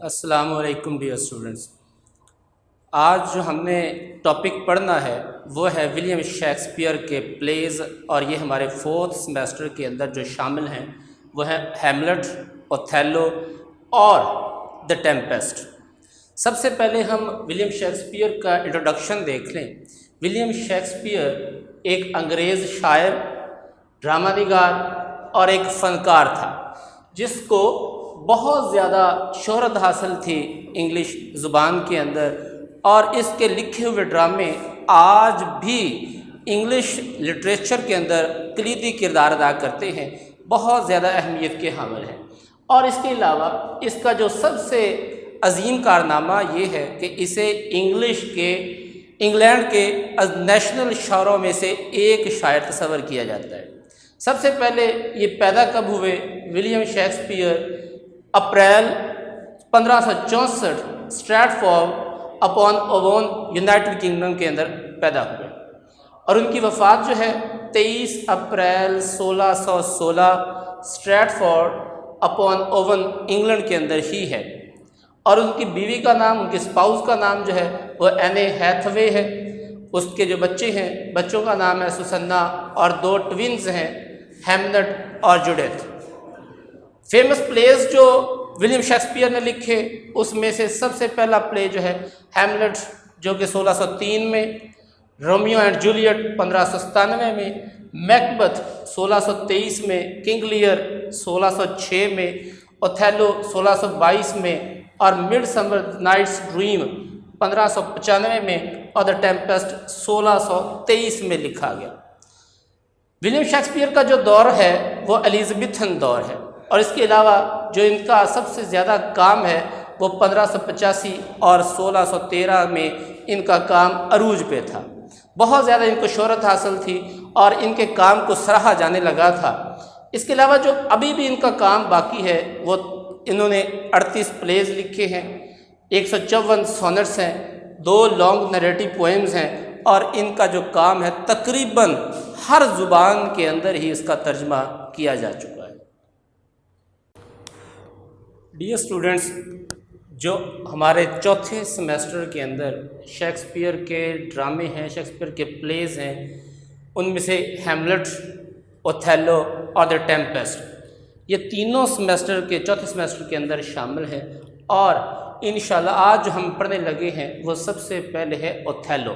السلام علیکم dear students. آج جو ہم نے ٹاپک پڑھنا ہے وہ ہے ولیم شیکسپیئر کے پلیز، اور یہ ہمارے 4th سیمسٹر کے اندر جو شامل ہیں وہ ہے ہیملٹ، اوتھیلو اور دی ٹیمپسٹ۔ سب سے پہلے ہم ولیم شیکسپیئر کا انٹروڈکشن دیکھ لیں۔ ولیم شیکسپیئر ایک انگریز شاعر، ڈرامہ نگار اور ایک فنکار تھا جس کو بہت زیادہ شہرت حاصل تھی انگلش زبان کے اندر، اور اس کے لکھے ہوئے ڈرامے آج بھی انگلش لٹریچر کے اندر کلیدی کردار ادا کرتے ہیں، بہت زیادہ اہمیت کے حامل ہیں۔ اور اس کے علاوہ اس کا جو سب سے عظیم کارنامہ یہ ہے کہ اسے انگلینڈ کے نیشنل شاعروں میں سے ایک شاعر تصور کیا جاتا ہے۔ سب سے پہلے یہ پیدا کب ہوئے؟ ولیم شیکسپیئر اپریل 1564 Stratford upon Avon United Kingdom کے اندر پیدا ہوئے، اور ان کی وفات جو ہے 23 اپریل 1616 اسٹریٹفورڈ اپون اوون انگلینڈ کے اندر ہی ہے۔ اور ان کی بیوی کا نام، ان کے اسپاؤس کا نام جو ہے وہ اینے ہیتھوے ہے۔ اس کے جو بچے ہیں، بچوں کا نام ہے سوسنہ، اور 2 ٹوینز ہیں، ہیملٹ اور جوڈتھ۔ فیمس پلیز جو ولیم شیکسپیئر نے لکھے اس میں سے سب سے پہلا پلے جو ہے ہیملٹ، جو کہ 1603 میں، رومیو اینڈ جولیٹ 1597 میں، میکبتھ 1623 میں، کنگ لیئر 1606 میں، اوتھیلو 1622 میں، اور مڈ سمر نائٹس ڈریم 1595 میں، اور دی ٹیمپسٹ 1623 میں لکھا گیا۔ ولیم شیکسپیئر کا جو دور ہے وہ ایلیزابتھن دور ہے، اور اس کے علاوہ جو ان کا سب سے زیادہ کام ہے وہ 1585 اور 1613 میں ان کا کام عروج پہ تھا۔ بہت زیادہ ان کو شہرت حاصل تھی اور ان کے کام کو سراہا جانے لگا تھا۔ اس کے علاوہ جو ابھی بھی ان کا کام باقی ہے وہ انہوں نے 38 پلیز لکھے ہیں، 154 سونٹس ہیں، 2 لانگ نیریٹو پوئمز ہیں، اور ان کا جو کام ہے تقریباً ہر زبان کے اندر ہی اس کا ترجمہ کیا جا چکا ہے۔ ڈیئر اسٹوڈنٹس، جو ہمارے 4تھے سیمسٹر کے اندر شیکسپیئر کے ڈرامے ہیں، شیکسپیئر کے پلیز ہیں، ان میں سے ہیملٹ، اوتھیلو اور دی ٹیمپسٹ، یہ تینوں سیمسٹر کے 4تھے سیمسٹر کے اندر شامل ہیں۔ اور انشاءاللہ آج جو ہم پڑھنے لگے ہیں وہ سب سے پہلے ہے اوتھیلو۔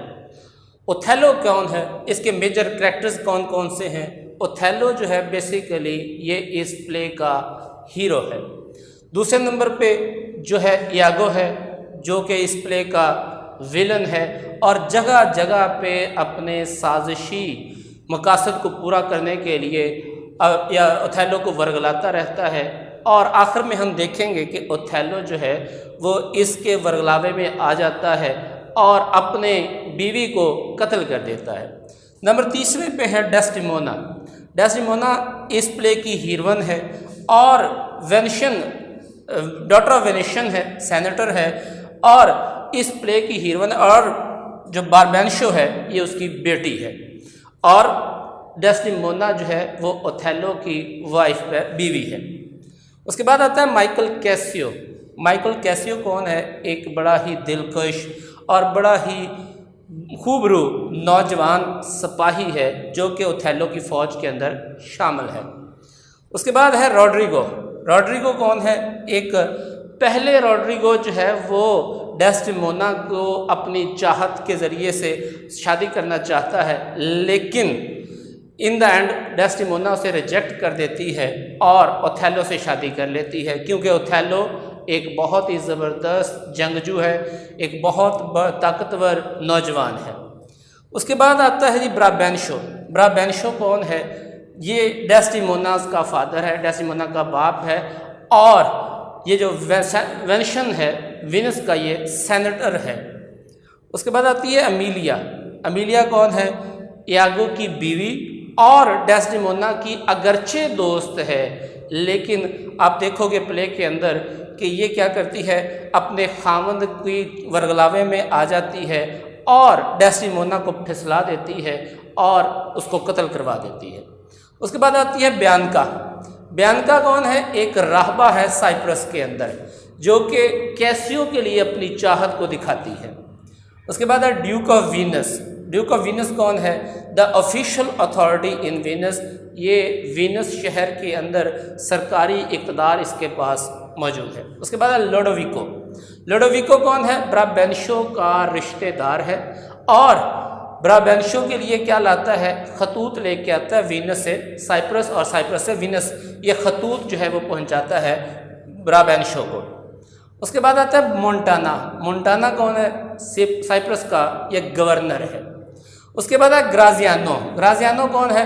اوتھیلو کون ہے؟ اس کے میجر کریکٹرز کون کون سے ہیں؟ اوتھیلو جو ہے بیسیکلی یہ اس پلے کا ہیرو ہے۔ دوسرے نمبر پہ جو ہے ایاگو ہے، جو کہ اس پلے کا ویلن ہے، اور جگہ جگہ پہ اپنے سازشی مقاصد کو پورا کرنے کے لیے اوتھیلو کو ورگلاتا رہتا ہے، اور آخر میں ہم دیکھیں گے کہ اوتھیلو جو ہے وہ اس کے ورگلاوے میں آ جاتا ہے اور اپنے بیوی کو قتل کر دیتا ہے۔ نمبر تیسرے پہ ہے ڈیسڈیمونا۔ ڈیسڈیمونا اس پلے کی ہیروئن ہے، اور وینیشن، ڈاٹر آف وینیشن ہے، سینیٹر ہے، اور اس پلے کی ہیروئن، اور جو باربینشو ہے یہ اس کی بیٹی ہے، اور ڈیسڈیمونا جو ہے وہ اوتھیلو کی وائف ہے، بیوی ہے۔ اس کے بعد آتا ہے مائیکل کیسیو۔ مائیکل کیسیو کون ہے؟ ایک بڑا ہی دلکش اور بڑا ہی خوبرو نوجوان سپاہی ہے جو کہ اوتھیلو کی فوج کے اندر شامل ہے۔ اس کے بعد ہے روڈریگو۔ روڈریگو کون ہے؟ ایک پہلے روڈریگو جو ہے وہ ڈیسڈیمونا کو اپنی چاہت کے ذریعے سے شادی کرنا چاہتا ہے، لیکن ان دا اینڈ ڈیسڈیمونا اسے ریجیکٹ کر دیتی ہے اور اوتھیلو سے شادی کر لیتی ہے، کیونکہ اوتھیلو ایک بہت ہی زبردست جنگجو ہے، ایک بہت طاقتور نوجوان ہے۔ اس کے بعد آتا ہے جی برابینشو۔ برابینشو کون ہے؟ یہ ڈیسڈیموناز کا فادر ہے، ڈیسڈیمونا کا باپ ہے، اور یہ جو وینیشن ہے، وینس کا یہ سینیٹر ہے۔ اس کے بعد آتی ہے امیلیا۔ امیلیا کون ہے؟ ایاگو کی بیوی اور ڈیسڈیمونا کی اگرچہ دوست ہے، لیکن آپ دیکھو گے پلے کے اندر کہ یہ کیا کرتی ہے، اپنے خاوند کی ورگلاوے میں آ جاتی ہے اور ڈیسڈیمونا کو پھسلا دیتی ہے اور اس کو قتل کروا دیتی ہے۔ اس کے بعد آتی ہے بیانکا۔ بیانکا کون ہے؟ ایک راہبہ ہے سائپرس کے اندر۔ جو کہ کیسیو کے لیے اپنی چاہت کو دکھاتی ہے۔ اس کے بعد ہے duke of Venice. Duke of Venice کون ہے؟ The official authority in Venice, یہ وینس شہر کے اندر سرکاری اقتدار اس کے پاس موجود ہے۔ اس کے بعد ہے لوڈویکو۔ لوڈویکو کون ہے؟ برابینشو کا رشتہ دار ہے، اور برابینشو کے لیے کیا لاتا ہے؟ خطوط لے کے آتا ہے وینس سے سائپرس، اور سائپرس سے وینس، یہ خطوط جو ہے وہ پہنچاتا ہے برابینشو کو۔ اس کے بعد آتا ہے مونٹانا۔ مونٹانا کون ہے؟ سائپرس کا یہ گورنر ہے۔ اس کے بعد ہے گرازیانو۔ گرازیانو کون ہے؟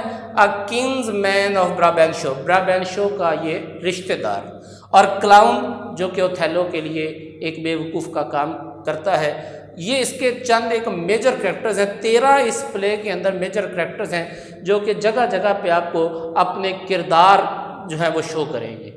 کنگز مین آف برابینشو، برابینشو کا یہ رشتہ دار۔ اور کلاؤن جو کہ اوتھیلو کے لیے ایک بیوقوف کا کام کرتا ہے۔ یہ اس کے چند ایک میجر کریکٹرز ہیں، 13 اس پلے کے اندر میجر کریکٹرز ہیں جو کہ جگہ جگہ پہ آپ کو اپنے کردار جو ہے وہ شو کریں گے۔